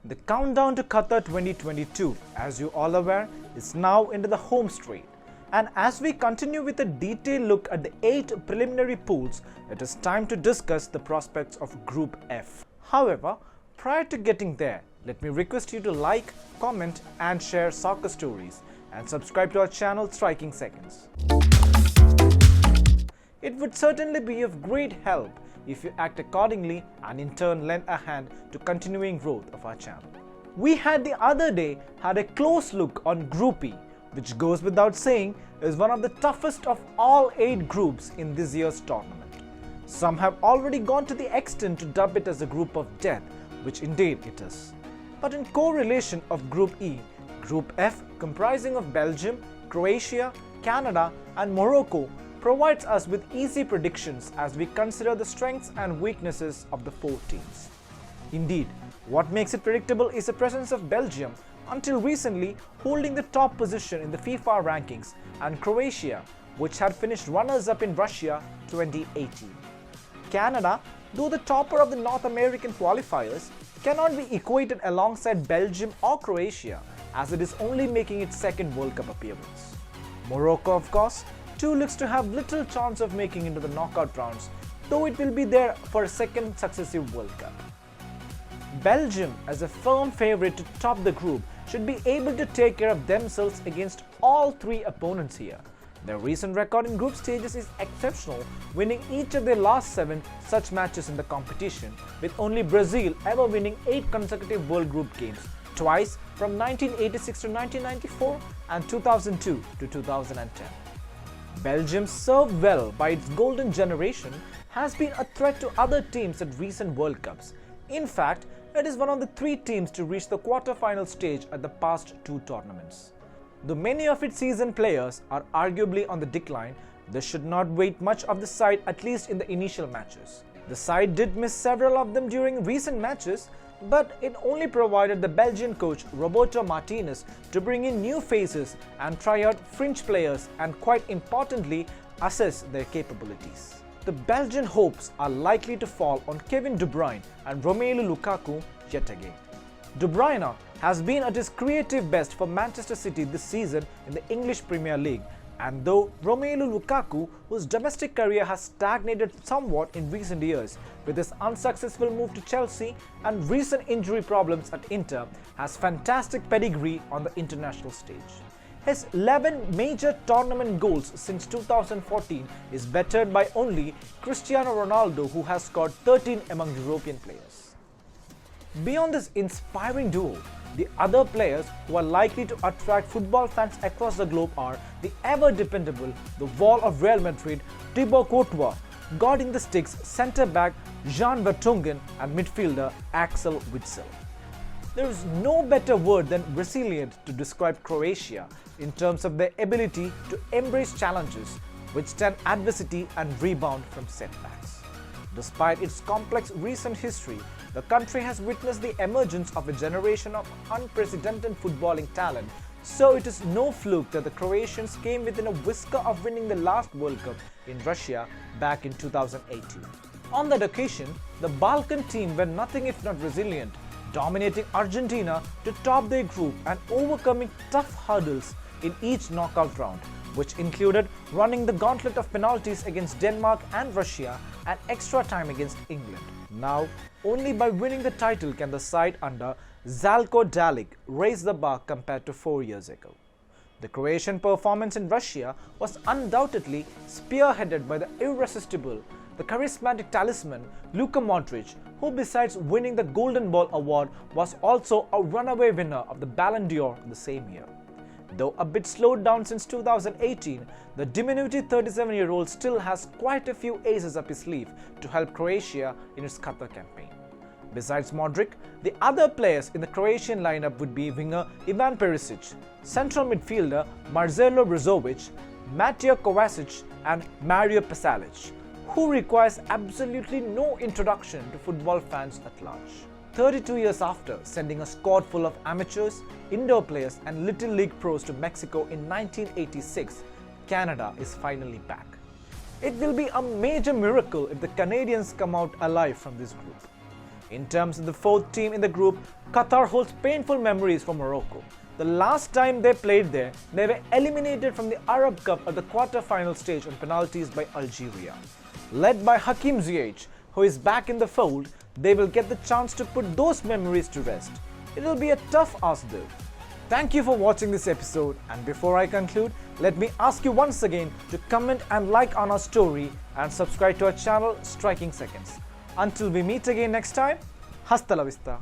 The countdown to Qatar 2022, as you all aware, is now into the home straight. And as we continue with a detailed look at the 8 preliminary pools, it is time to discuss the prospects of Group F. However, prior to getting there, let me request you to like, comment and share soccer stories and subscribe to our channel Striking Seconds. It would certainly be of great help if you act accordingly and in turn lend a hand to continuing growth of our channel. We had the other day had a close look on Group E, which goes without saying is one of the toughest of all 8 groups in this year's tournament. Some have already gone to the extent to dub it as a group of death, which indeed it is. But in correlation of Group E, Group F, comprising of Belgium, Croatia, Canada and Morocco, provides us with easy predictions as we consider the strengths and weaknesses of the 4 teams. Indeed, what makes it predictable is the presence of Belgium, until recently holding the top position in the FIFA rankings, and Croatia, which had finished runners-up in Russia 2018. Canada, though the topper of the North American qualifiers, cannot be equated alongside Belgium or Croatia, as it is only making its second World Cup appearance. Morocco, of course, too looks to have little chance of making into the knockout rounds, though it will be there for a second successive World Cup. Belgium, as a firm favourite to top the group, should be able to take care of themselves against all 3 opponents here. Their recent record in group stages is exceptional, winning each of their last 7 such matches in the competition, with only Brazil ever winning 8 consecutive World Group games, twice from 1986 to 1994 and 2002 to 2010. Belgium, served well by its golden generation, has been a threat to other teams at recent World Cups. In fact, it is one of the 3 teams to reach the quarter-final stage at the past 2 tournaments. Though many of its seasoned players are arguably on the decline, this should not weight much of the side, at least in the initial matches. The side did miss several of them during recent matches, but it only provided the Belgian coach Roberto Martinez to bring in new faces and try out fringe players and, quite importantly, assess their capabilities. The Belgian hopes are likely to fall on Kevin De Bruyne and Romelu Lukaku yet again. De Bruyne has been at his creative best for Manchester City this season in the English Premier League, and though Romelu Lukaku, whose domestic career has stagnated somewhat in recent years with his unsuccessful move to Chelsea and recent injury problems at Inter, has fantastic pedigree on the international stage. His 11 major tournament goals since 2014 is bettered by only Cristiano Ronaldo, who has scored 13 among European players. Beyond this inspiring duo, the other players who are likely to attract football fans across the globe are the ever-dependable, the wall of Real Madrid, Thibaut Courtois, guarding the sticks centre-back Jan Vertonghen and midfielder Axel Witsel. There is no better word than resilient to describe Croatia in terms of their ability to embrace challenges, withstand adversity and rebound from setbacks. Despite its complex recent history, the country has witnessed the emergence of a generation of unprecedented footballing talent, so it is no fluke that the Croatians came within a whisker of winning the last World Cup in Russia back in 2018. On that occasion, the Balkan team were nothing if not resilient, dominating Argentina to top their group and overcoming tough hurdles in each knockout round, which included running the gauntlet of penalties against Denmark and Russia and extra time against England. Now, only by winning the title can the side under Zlatko Dalic raise the bar compared to 4 years ago. The Croatian performance in Russia was undoubtedly spearheaded by the irresistible, the charismatic talisman Luka Modric, who besides winning the Golden Ball award was also a runaway winner of the Ballon d'Or the same year. Though a bit slowed down since 2018, the diminutive 37-year-old still has quite a few aces up his sleeve to help Croatia in its Qatar campaign. Besides Modric, the other players in the Croatian lineup would be winger Ivan Perisic, central midfielder Marcelo Brozovic, Mateo Kovacic and Mario Pasalic, who requires absolutely no introduction to football fans at large. 32 years after sending a squad full of amateurs, indoor players and Little League pros to Mexico in 1986, Canada is finally back. It will be a major miracle if the Canadians come out alive from this group. In terms of the fourth team in the group, Qatar holds painful memories for Morocco. The last time they played there, they were eliminated from the Arab Cup at the quarter-final stage on penalties by Algeria. Led by Hakim Ziyech, who is back in the fold, they will get the chance to put those memories to rest. It will be a tough ask though. Thank you for watching this episode, and before I conclude, let me ask you once again to comment and like on our story and subscribe to our channel Striking Seconds. Until we meet again next time, hasta la vista.